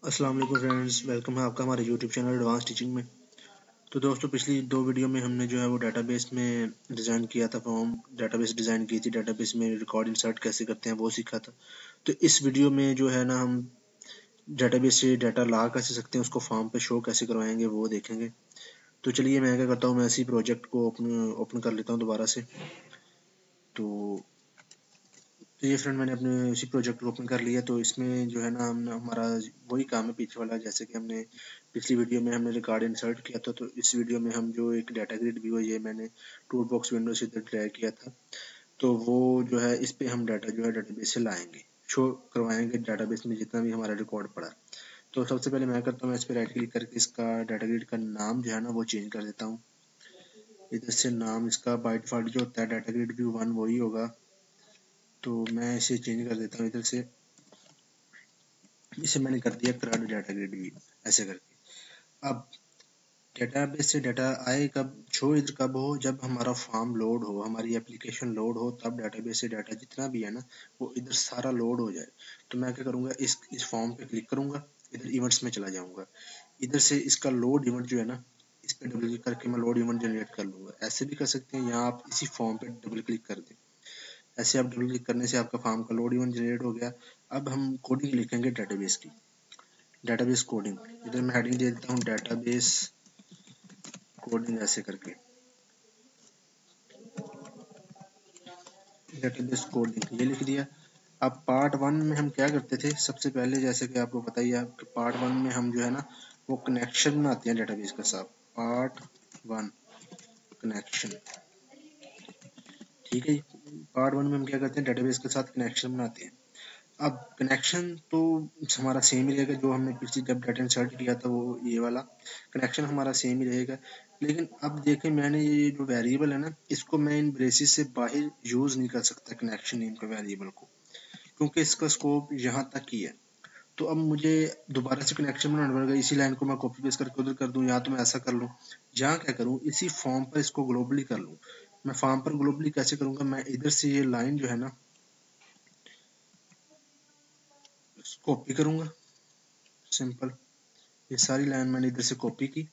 अस्सलाम वालेकुम friends, welcome है आपका हमारे यूट्यूब चैनल एडवांस टीचिंग में। तो दोस्तों, पिछली दो वीडियो में हमने जो है वो डेटाबेस में डिज़ाइन किया था फॉर्म, डेटाबेस डिज़ाइन की थी, डेटाबेस में रिकॉर्ड इंसर्ट कैसे करते हैं वो सीखा था। तो इस वीडियो में जो है ना हम डेटाबेस से डाटा ला कैसे सकते हैं, उसको फॉर्म पे शो कैसे करवाएंगे वो देखेंगे। तो चलिए मैं क्या करता हूँ, मैं इसी प्रोजेक्ट को ओपन कर लेता हूँ दोबारा से। तो ये फ्रेंड मैंने अपने उसी प्रोजेक्ट को ओपन कर लिया। तो इसमें जो है ना हम हमारा वही काम है पीछे वाला, जैसे कि हमने पिछली वीडियो में हमने रिकॉर्ड इंसर्ट किया था। तो इस वीडियो में हम जो एक डाटा ग्रिड व्यू है, ये मैंने टूल बॉक्स विंडो से इधर ड्रैग किया था। तो वो जो है इस पे हम डाटा जो है डाटाबेस से लाएंगे, शो करवाएंगे डाटाबेस में जितना भी हमारा रिकॉर्ड पड़ा। तो सबसे पहले मैं करता हूँ, मैं इस पर राइट क्लिक करके इसका डाटा ग्रिड का नाम जो है ना वो चेंज कर देता हूँ। इधर से नाम इसका बाय डिफॉल्ट जो होता है डाटा ग्रिड व्यू 1 वही होगा। तो मैं इसे चेंज कर देता हूँ इधर से। इसे मैंने कर दिया करंट डाटा ग्रिड व्यू, ऐसे करके। अब डेटाबेस से डाटा आए कब, शो इधर कब हो, जब हमारा फॉर्म लोड हो, हमारी एप्लीकेशन लोड हो, तब डेटाबेस से डाटा जितना भी है ना वो इधर सारा लोड हो जाए। तो मैं क्या करूँगा, इस फॉर्म पे क्लिक करूँगा, इधर इवेंट्स में चला जाऊँगा। इधर से इसका लोड इवेंट जो है ना, इस पे डबल क्लिक करके मैं लोड इवेंट जनरेट कर लूँगा। ऐसे भी कर सकते हैं, यहाँ आप इसी फॉर्म पे डबल क्लिक कर दें। ऐसे आप डबल क्लिक करने से आपका फॉर्म का लोड इवेंट जनरेट हो गया। अब हम कोडिंग लिखेंगे डेटाबेस की, डेटाबेस कोडिंग। इधर मैं हेडिंग दे देता हूँ डेटाबेस कोडिंग, ऐसे करके डेटाबेस कोडिंग ये लिख दिया। अब पार्ट वन में हम क्या करते थे, सबसे पहले जैसे कि आपको पता ही है कि पार्ट वन में हम जो है ना वो कनेक्शन बनाते हैं डेटाबेस के साथ। पार्ट वन कनेक्शन, ठीक है। पार्ट वन में हम क्या करते हैं, डेटाबेस के साथ कनेक्शन बनाते हैं। अब कनेक्शन तो हमारा सेम ही रहेगा, जो हमने पिछली जब डाटा इंसर्ट किया था वो ये वाला कनेक्शन हमारा सेम ही रहेगा। लेकिन अब देखें, मैंने ये जो वेरिएबल है ना, इसको मैं इन ब्रेसिस से बाहर यूज नहीं कर सकता कनेक्शन नेम के वेरिएबल को, क्योंकि इसका स्कोप यहाँ तक ही है। तो अब मुझे दोबारा से कनेक्शन बनाना पड़ेगा। इसी लाइन को मैं कॉपी पेस्ट करके उधर कर दूं, या तो मैं ऐसा कर लूं, यहाँ क्या करूं, इसी फॉर्म पर इसको ग्लोबली कर लूं। मैं फॉर्म पर ग्लोबली कैसे करूंगा, मैं इधर से ये लाइन जो है ना कॉपी करूंगा, सिंपल। ये सारी लाइन मैंने इधर से कॉपी की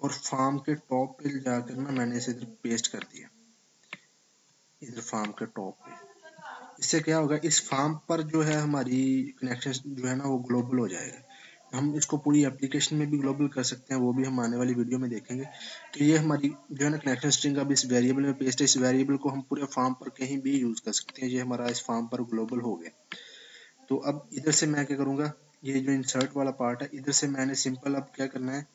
और फॉर्म के टॉप पे जाकर ना मैंने इसे इधर पेस्ट कर दिया, इधर फॉर्म के टॉप पे। इससे क्या होगा, इस फॉर्म पर जो है हमारी कनेक्शन जो है ना वो ग्लोबल हो जाएगा। हम इसको पूरी एप्लीकेशन में भी ग्लोबल कर सकते हैं, वो भी हम आने वाली वीडियो में देखेंगे। तो ये हमारी जो है ना कनेक्शन स्ट्रिंग अब इस वेरिएबल में पेस्ट है। इस वेरिएबल को हम पूरे फॉर्म पर कहीं भी यूज कर सकते हैं। ये हमारा इस फॉर्म पर ग्लोबल हो गया। तो अब इधर से मैं क्या करूंगा, ये जो इंसर्ट वाला पार्ट है, इधर से मैंने सिंपल अब क्या करना है,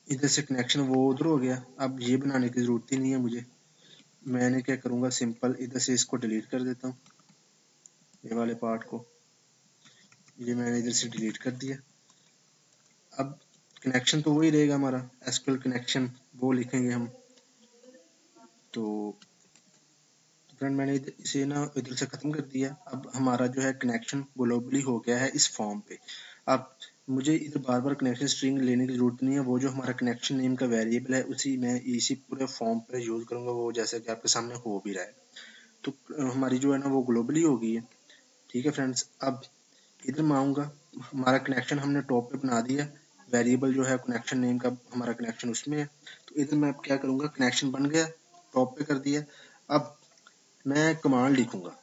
इधर से कनेक्शन वो उधर हो गया। अब ये बनाने की जरूरत ही नहीं है मुझे। मैंने क्या करूंगा, सिंपल इधर से इसको डिलीट कर देता हूँ, ये वाले पार्ट को। ये मैंने इधर से डिलीट कर दिया। अब कनेक्शन तो वही रहेगा हमारा, एसक्यूएल कनेक्शन वो लिखेंगे हम। तो फ्रेंड मैंने इसे ना इधर से खत्म कर दिया। अब हमारा जो है कनेक्शन ग्लोबली हो गया है इस फॉर्म पे। अब मुझे इधर बार बार कनेक्शन स्ट्रिंग लेने की जरूरत नहीं है। वो जो हमारा कनेक्शन नेम का वेरिएबल है उसी मैं इसी पूरे फॉर्म पे यूज करूंगा, वो जैसा कि आपके सामने हो भी रहा है। तो हमारी जो है ना वो ग्लोबली हो गई है। ठीक है फ्रेंड्स, अब इधर मैं आऊँगा, हमारा कनेक्शन हमने टॉप पे बना दिया, वेरिएबल जो है कनेक्शन नेम का हमारा कनेक्शन उसमें है। तो इधर मैं क्या करूँगा, कनेक्शन बन गया, टॉप पे कर दिया। अब मैं कमांड लिखूंगा,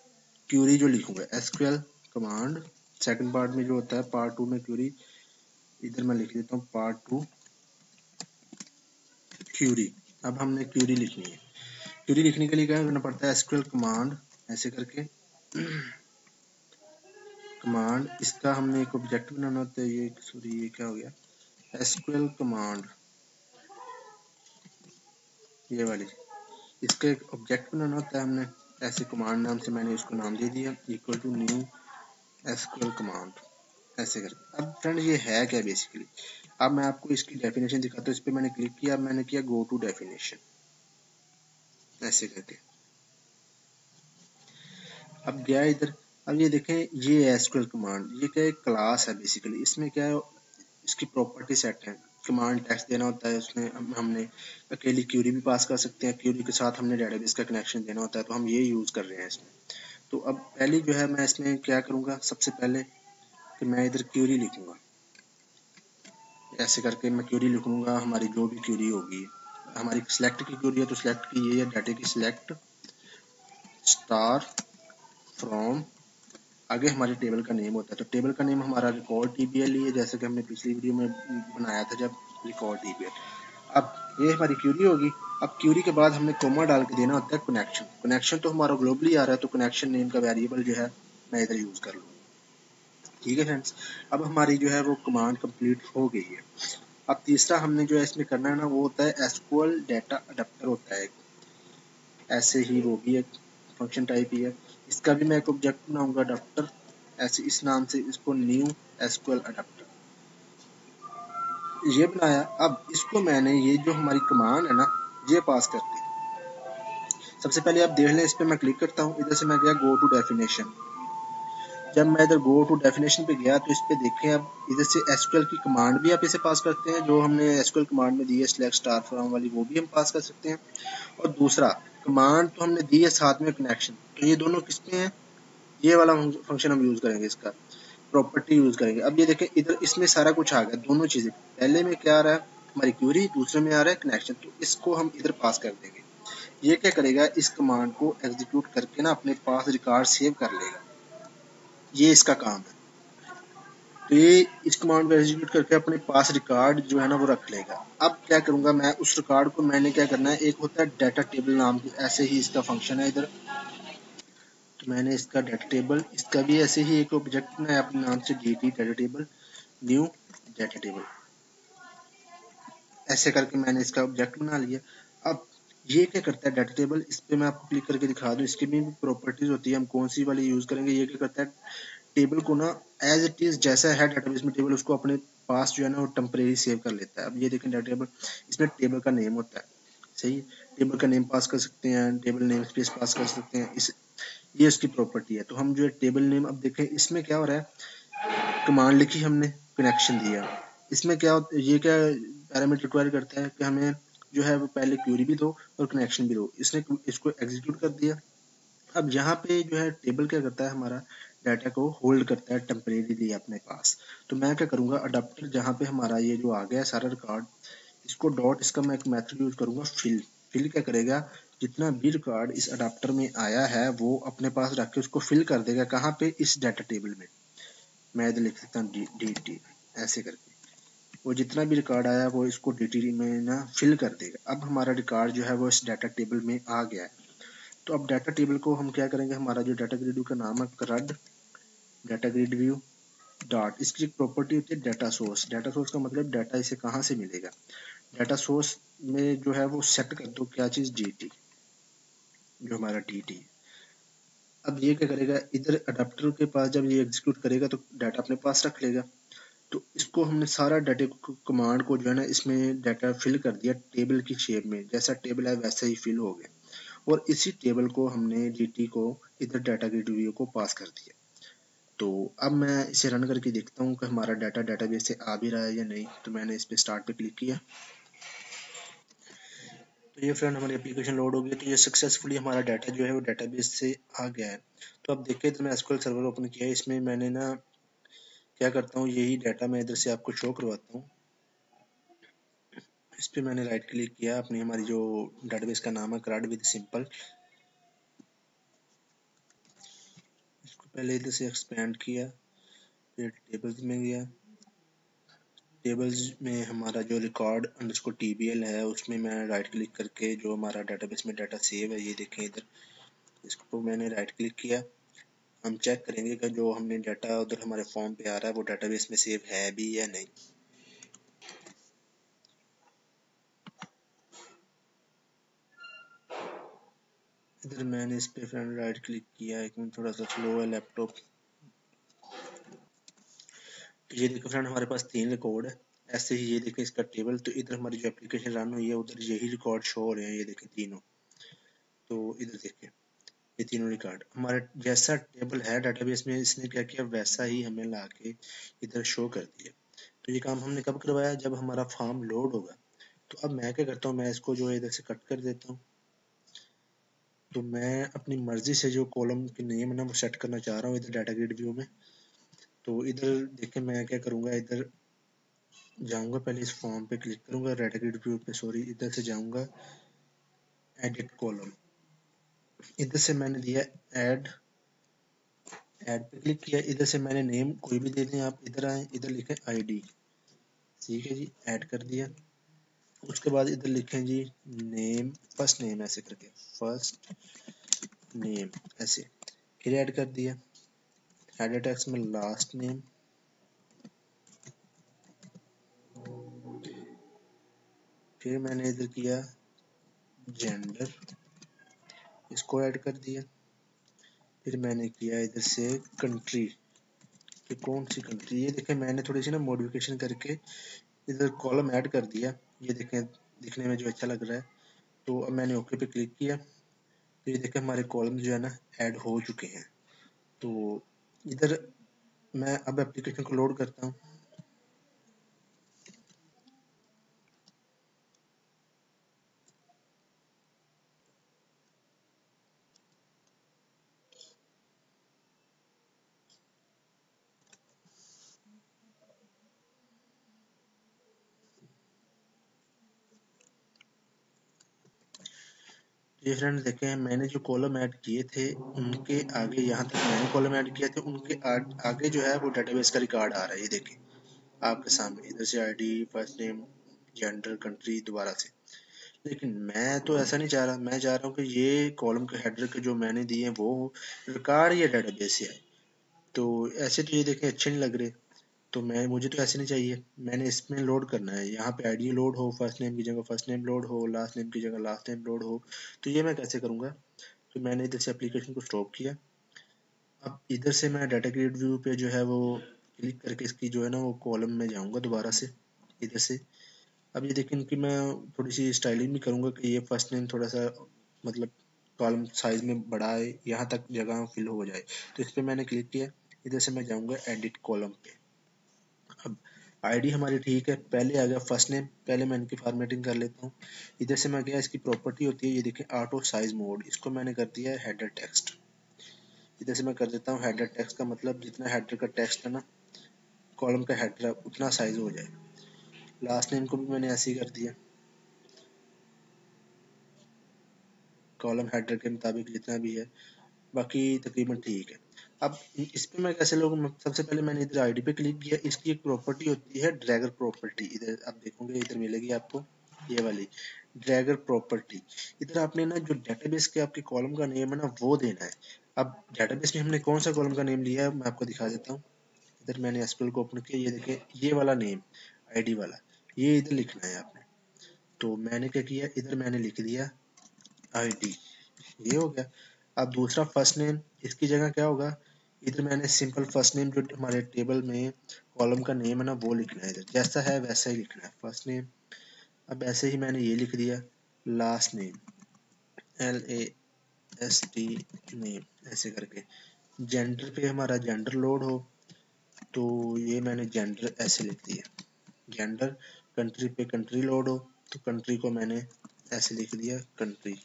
क्यूरी जो लिखूंगा, एसक्यूएल कमांड। सेकंड पार्ट में जो होता है, पार्ट टू में क्यूरी, इधर मैं लिख देता हूँ पार्ट टू क्यूरी। अब हमने क्यूरी लिखनी है। क्यूरी लिखने के लिए क्या करना पड़ता है, एसक्यूएल कमांड, ऐसे करके कमांड। इसका हमने एक ऑब्जेक्ट बनाना होता है, ये सॉरी ये क्या हो गया, एसक्यूएल कमांड ये वाली। इसका एक ऑब्जेक्ट बनाना होता है हमने, ऐसे कमांड नाम से मैंने इसको नाम दे दिया, equal to new SQL command, ऐसे करके। अब फ्रेंड ये है क्या बेसिकली, अब मैं आपको इसकी डेफिनेशन दिखाता हूँ। इस पर मैंने क्लिक किया, अब मैंने किया गो टू डेफिनेशन, ऐसे करके। अब गया इधर। अब ये देखें, ये एसक्यूएल कमांड, ये क्या एक क्लास है बेसिकली। इसमें क्या है, इसकी प्रॉपर्टी सेट है। कमांड टेक्स्ट देना होता है, उसमें हमने अकेली क्यूरी भी पास कर सकते हैं, क्यूरी के साथ हमने डेटाबेस का कनेक्शन देना होता है, तो हम ये यूज कर रहे हैं इसमें। तो अब पहली जो है मैं इसमें क्या करूँगा, सबसे पहले कि मैं इधर क्यूरी लिखूँगा, ऐसे करके मैं क्यूरी लिखूँगा। हमारी जो भी क्यूरी होगी, हमारी सिलेक्ट की क्यूरी है तो सिलेक्ट की ये है डाटा की सिलेक्ट स्टार फ्रॉम, आगे हमारे टेबल का नेम होता है। तो टेबल का नेम हमारा रिकॉर्ड टीबीएल ही है, जैसे कि हमने पिछली वीडियो में बनाया था जब रिकॉर्ड टीबीएल। अब ये हमारी क्यूरी होगी। अब क्यूरी के बाद हमने कोमा डाल के देना होता है कनेक्शन। कनेक्शन तो हमारा ग्लोबली आ रहा है, तो कनेक्शन नेम का वेरिएबल जो है मैं इधर यूज कर लूँगा। ठीक है फ्रेंड्स, अब हमारी जो है वो कमांड कंप्लीट हो गई है। अब तीसरा हमने जो है इसमें करना है ना, वो होता है एसक्यूएल डाटा अडेप्टर होता है, ऐसे ही वो भी एक फंक्शन टाइप ही है। इसका भी मैं एक ऑब्जेक्ट बनाऊंगा अडेप्टर, ऐसे इस नाम से इसको न्यू एसक्यूएल अडेप्टर ये बनाया। अब इसको मैंने ये जो हमारी कमांड है ना ये पास कर दी। सबसे पहले आप देख लें, इस पर मैं क्लिक करता हूँ, इधर से मैं गया गो टू डेफिनेशन। जब मैं इधर गो टू डेफिनेशन पे गया तो इस पे देखें, अब इधर से एसक्यूएल की कमांड भी आप इसे पास करते हैं, जो हमने एसक्यूएल कमांड में दी है सिलेक्ट स्टार फ्रॉम वाली, वो भी हम पास कर सकते हैं। और दूसरा कमांड तो हमने दी है साथ में कनेक्शन, तो ये दोनों किस पे हैं, ये वाला फंक्शन हम यूज करेंगे, इसका प्रॉपर्टी यूज करेंगे। अब ये देखें इधर इसमें सारा कुछ आ गया, दोनों चीजें। पहले में क्या आ रहा है हमारी क्यूरी, दूसरे में आ रहा है कनेक्शन, तो इसको हम इधर पास कर देंगे। ये क्या करेगा, इस कमांड को एग्जीक्यूट करके ना अपने पास रिकॉर्ड सेव कर लेगा, ये इसका काम है। तो ये इस कमांड को एग्जीक्यूट करके अपने पास रिकॉर्ड जो है ना वो रख लेगा। अब क्या करूंगा मैं, उस रिकॉर्ड को मैंने क्या करना है, एक होता है डाटा टेबल नाम की, ऐसे ही इसका फंक्शन है इधर। तो मैंने इसका डाटा टेबल, इसका भी ऐसे ही एक ऑब्जेक्ट बनाया अपने नाम से dt data table new data table, ऐसे करके मैंने इसका ऑब्जेक्ट बना लिया। अब ये क्या करता है डाटा टेबल, इस पे मैं आपको क्लिक करके दिखा दूं, इसकी भी प्रॉपर्टीज होती है, हम कौन सी वाली यूज करेंगे। ये क्या करता है, टेबल को ना एज इट इज जैसा है डाटाबेस में टेबल, उसको अपने पास जो है ना वो टेम्परेरी सेव कर लेता है। अब ये देखें डाटा टेबल, इसमें टेबल का नेम होता है, सही, टेबल का नेम पास कर सकते हैं, टेबल नेम स्पेस पास कर सकते हैं, इस ये उसकी प्रॉपर्टी है। तो हम जो है टेबल नेम, अब देखें इसमें क्या हो रहा है, कमांड लिखी हमने, कनेक्शन दिया, इसमें क्या ये क्या पैरामीटर रिक्वायर करता है कि हमें जो है वो पहले क्यूरी भी दो और कनेक्शन भी दो, इसने इसको एग्जीक्यूट कर दिया। अब यहाँ पे जो है टेबल क्या करता है, हमारा डाटा को होल्ड करता है टेम्परेरीली अपने पास। तो मैं क्या करूँगा, अडाप्टर जहाँ पे हमारा ये जो आ गया है सारा रिकॉर्ड, इसको डॉट, इसका मैं एक मेथड यूज करूँगा फिल। फिल क्या करेगा, जितना भी रिकॉर्ड इस अडाप्टर में आया है वो अपने पास रख के उसको फिल कर देगा, कहाँ पे, इस डाटा टेबल में। मैं इधर लिख सकता हूँ dt, ऐसे करके वो जितना भी रिकॉर्ड आया वो इसको dt में ना फिल कर देगा। अब हमारा रिकॉर्ड जो है वो इस डाटा टेबल में आ गया है। तो अब डाटा टेबल को हम क्या करेंगे, हमारा जो डाटा ग्रिड व्यू का नाम है crud data grid view dot, इसकी एक प्रॉपर्टी होती है डाटा सोर्स। डाटा सोर्स का मतलब डाटा इसे कहाँ से मिलेगा, डाटा सोर्स में जो है वो सेट कर दो क्या चीज, dt, जो हमारा dt है। अब ये क्या करेगा, इधर अडाप्टर के पास जब ये एग्जीक्यूट करेगा तो डाटा अपने पास रख लेगा। तो इसको हमने सारा डाटा कमांड को जो है ना इसमें डाटा फिल कर दिया टेबल की शेप में, जैसा टेबल है वैसा ही फिल हो गया। और इसी टेबल को हमने dt को इधर डाटा ग्रिड व्यू को पास कर दिया। तो अब मैं इसे रन करके देखता हूँ कि हमारा डाटा डाटाबेस से आ भी रहा है या नहीं। तो मैंने इस पे स्टार्ट पे क्लिक किया, तो ये फ्रेंड हमारी एप्लीकेशन लोड हो गई। तो ये सक्सेसफुली हमारा डाटा जो है वो डाटाबेस से आ गया है। तो अब देखिए, तो मैं एसक्यूएल सर्वर ओपन किया है, इसमें मैंने ना क्या करता हूँ, यही डाटा मैं इधर से आपको शो करवाता हूँ। इस पे मैंने राइट क्लिक किया, अपनी हमारी जो डाटाबेस का नाम है क्रड विद सिंपल, इसको पहले इधर से एक्सपेंड किया, फिर टेबल्स में गया, टेबल्स में हमारा जो रिकॉर्ड अंडरस्कोर टीबीएल है उसमें मैं राइट क्लिक करके जो हमारा डाटाबेस में डाटा सेव है, ये देखें इधर, इसको मैंने राइट क्लिक किया। हम चेक करेंगे कि जो हमने डाटा उधर हमारे फॉर्म पे आ रहा है वो डाटाबेस में सेव है भी या नहीं। इधर मैंने इस पे फ्रेंड राइट क्लिक किया, एक मिनट थोड़ा सा स्लो है लैपटॉप। तो ये देखो फ्रेंड हमारे पास 3 रिकॉर्ड है, ऐसे ही ये देखें इसका टेबल। तो इधर हमारी जो एप्लीकेशन रन हुई है उधर यही रिकॉर्ड शो हो रहे हैं, ये देखें तीनों। तो इधर देखें ये तीनों रिकॉर्ड हमारा जैसा टेबल है डाटाबेस में, इसने क्या किया वैसा ही हमें ला के इधर शो कर दिया। तो ये काम हमने कब करवाया, जब हमारा फॉर्म लोड होगा। तो अब मैं क्या करता हूँ, मैं इसको जो है इधर से कट कर देता हूँ। तो मैं अपनी मर्जी से जो कॉलम की नेम है ना वो सेट करना चाह रहा हूँ इधर डाटा ग्रिड व्यू में। तो इधर देखिए मैं क्या करूँगा, इधर जाऊँगा, पहले इस फॉर्म पे क्लिक करूँगा, डाटा ग्रिड व्यू पे, सॉरी, इधर से जाऊँगा एडिट कॉलम, इधर से मैंने दिया ऐड, ऐड पे क्लिक किया, इधर से मैंने नेम कोई भी दे दें आप, इधर आए, इधर लिखें आईडी, ठीक है जी, ऐड कर दिया। उसके बाद इधर लिखें जी नेम, फर्स्ट नेम ऐसे करके, फर्स्ट नेम ऐसे, फिर ऐड कर दिया। हेडर टेक्स्ट में लास्ट नेम, फिर मैंने इधर किया जेंडर, इसको ऐड कर दिया। फिर मैंने किया इधर से कंट्री, कि कौन सी कंट्री, ये देखें मैंने थोड़ी सी ना मॉडिफिकेशन करके इधर कॉलम ऐड कर दिया, ये देखें दिखने में जो अच्छा लग रहा है। तो अब मैंने ओके पे क्लिक किया, तो ये देखें हमारे कॉलम जो है ना ऐड हो चुके हैं। तो इधर मैं अब एप्लीकेशन को लोड करता हूँ। ये फ्रेंड देखें मैंने जो कॉलम ऐड किए थे उनके आगे, यहाँ तक मैंने कॉलम ऐड किए थे उनके आगे जो है वो डेटाबेस का रिकॉर्ड आ रहा है, ये देखें आपके सामने, इधर से ID, first name, gender, country, दोबारा से। लेकिन मैं तो ऐसा नहीं चाह रहा, मैं चाह रहा हूँ कि ये कॉलम के हेडर के जो मैंने दिए हैं वो रिकॉर्ड या डेटाबेस से आए। तो ऐसे तो ये देखें अच्छे नहीं लग रहे, तो मैं, मुझे तो ऐसे नहीं चाहिए, मैंने इसमें लोड करना है, यहाँ पे आईडी लोड हो, फर्स्ट नेम की जगह फर्स्ट नेम लोड हो, लास्ट नेम की जगह लास्ट नेम लोड हो। तो ये मैं कैसे करूँगा? तो मैंने इधर से एप्लीकेशन को स्टॉप किया। अब इधर से मैं डाटा ग्रिड व्यू पे जो है वो क्लिक करके इसकी जो है ना वो कॉलम में जाऊँगा दोबारा से इधर से। अब ये देखें कि मैं थोड़ी सी स्टाइलिंग भी करूँगा कि ये फर्स्ट नेम थोड़ा सा मतलब कॉलम साइज में बड़ा है, यहाँ तक जगह फिल हो जाए। तो इस पर मैंने क्लिक किया, इधर से मैं जाऊँगा एडिट कॉलम पे। अब आईडी हमारी ठीक है, पहले आ गया फर्स्ट नेम, पहले मैं इनकी फॉर्मेटिंग कर लेता हूँ। इधर से मैं गया, इसकी प्रॉपर्टी होती है ये देखें ऑटो साइज मोड, इसको मैंने कर दिया है हेडर टेक्स्ट। इधर से मैं कर देता हूँ हेडर टेक्स्ट का मतलब जितना हेडर का टेक्स्ट है ना कॉलम का हेडर उतना साइज हो जाए। लास्ट नेम को भी मैंने ऐसे ही कर दिया, कॉलम हेडर के मुताबिक जितना भी है, बाकी तकरीबन ठीक है। अब इस पे मैं कैसे लोग, सबसे पहले मैंने इधर आईडी पे क्लिक किया, इसकी एक प्रॉपर्टी होती है ड्रैगर प्रॉपर्टी, इधर आप देखोगे इधर मिलेगी आपको ये वाली ड्रैगर प्रॉपर्टी। इधर आपने ना जो डेटाबेस के आपके कॉलम का नेम है ना वो देना है। अब डेटाबेस में हमने कौन सा कॉलम का नेम लिया है मैं आपको दिखा देता हूँ। इधर मैंने एसक्यूएल को ओपन किया, ये देखिए ये वाला नेम आईडी वाला, ये इधर लिखना है आपने। तो मैंने क्या किया, इधर मैंने लिख दिया आईडी, ये हो गया। अब दूसरा फर्स्ट नेम, इसकी जगह क्या होगा, इधर मैंने सिंपल फर्स्ट नेम जो हमारे टेबल में कॉलम का नेम है ना वो लिखना है, इधर जैसा है वैसा ही लिखना है फर्स्ट नेम। अब ऐसे ही मैंने ये लिख दिया लास्ट नेम, LAST नेम ऐसे करके। जेंडर पे हमारा जेंडर लोड हो, तो ये मैंने जेंडर ऐसे लिख दिया जेंडर। कंट्री पे कंट्री लोड हो, तो कंट्री को मैंने ऐसे लिख दिया कंट्री।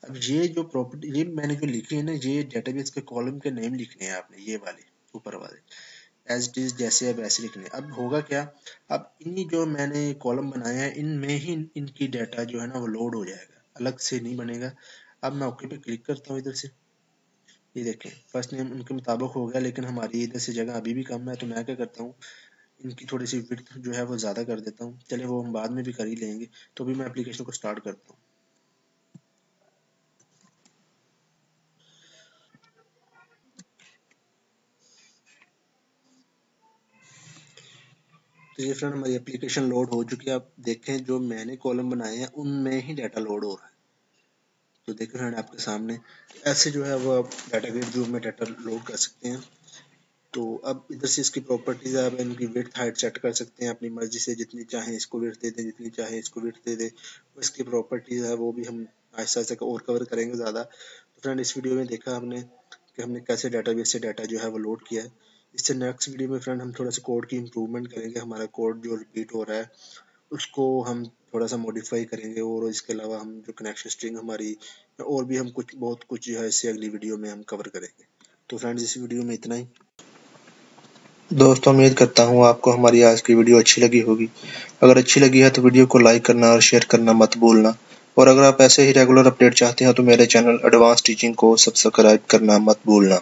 अब ये जो प्रॉपर्टी ये मैंने जो लिखी है ना, ये डेटाबेस के कॉलम के नेम लिखने हैं आपने, ये वाले ऊपर वाले एज इट इज जैसे अब ऐसे लिखने हैं। अब होगा क्या, अब इन्हीं जो मैंने कॉलम बनाए हैं इनमें ही इनकी डाटा जो है ना वो लोड हो जाएगा, अलग से नहीं बनेगा। अब मैं ओके पे क्लिक करता हूँ इधर से, ये देखें फर्स्ट नेम उनके मुताबिक हो गया, लेकिन हमारी इधर से जगह अभी भी कम है, तो मैं क्या करता हूँ इनकी थोड़ी सी विड्थ जो है वो ज़्यादा कर देता हूँ, चले वो हम बाद में भी कर ही लेंगे। तो भी मैं एप्लीकेशन को स्टार्ट करता हूँ। तो ये फ्रेंड हमारी एप्लीकेशन लोड हो चुकी है, आप देखें जो मैंने कॉलम बनाए हैं उनमें ही डाटा लोड हो रहा है। तो देखें फ्रेंड आपके सामने ऐसे जो है वो आप डाटा ग्रिड व्यू में डाटा लोड कर सकते हैं। तो अब इधर से इसकी प्रॉपर्टीज आप इनकी विड्थ हाइट सेट कर सकते हैं अपनी मर्जी से, जितनी चाहे इसको विड्थ दे दें, जितनी चाहे इसको विड्थ दे दें। इसकी प्रॉपर्टीज है वो भी हम आहिस्ता आहिस्ता और कवर करेंगे ज़्यादा। तो फ्रेंड इस वीडियो में देखा हमने कि हमने कैसे डाटाबेस से डाटा जो है वो लोड किया है। इससे नेक्स्ट वीडियो में फ्रेंड हम थोड़ा सा कोड की इम्प्रूवमेंट करेंगे, हमारा कोड जो रिपीट हो रहा है उसको हम थोड़ा सा मॉडिफाई करेंगे, और इसके अलावा हम जो कनेक्शन स्ट्रिंग हमारी, और भी हम बहुत कुछ जो है इससे अगली वीडियो में हम कवर करेंगे। तो फ्रेंड्स इस वीडियो में इतना ही। दोस्तों उम्मीद करता हूँ आपको हमारी आज की वीडियो अच्छी लगी होगी। अगर अच्छी लगी है तो वीडियो को लाइक करना और शेयर करना मत भूलना, और अगर आप ऐसे ही रेगुलर अपडेट चाहते हैं तो मेरे चैनल एडवांस टीचिंग को सब्सक्राइब करना मत भूलना।